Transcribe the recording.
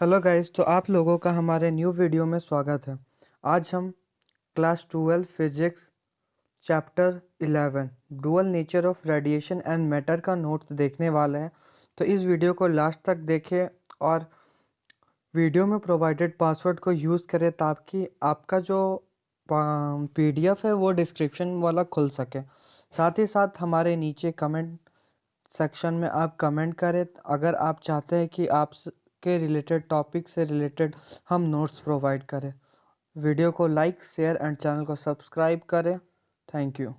Hello guys, तो आप लोगों का हमारे न्यू वीडियो में स्वागत है। आज हम class 12 physics chapter 11 dual nature of radiation and matter का नोट्स देखने वाले हैं। तो इस वीडियो को लास्ट तक देखें और वीडियो में प्रोवाइडेड पासवर्ड को यूज़ करें ताकि आपका जो पीडीएफ है वो डिस्क्रिप्शन वाला खुल सके। साथ ही साथ हमारे नीचे कमेंट सेक्शन में आप कमेंट करें अगर आप चाहते हैं कि आप के रिलेटेड टॉपिक से रिलेटेड हम नोट्स प्रोवाइड करें। वीडियो को लाइक शेयर एंड चैनल को सब्सक्राइब करें। Thank you.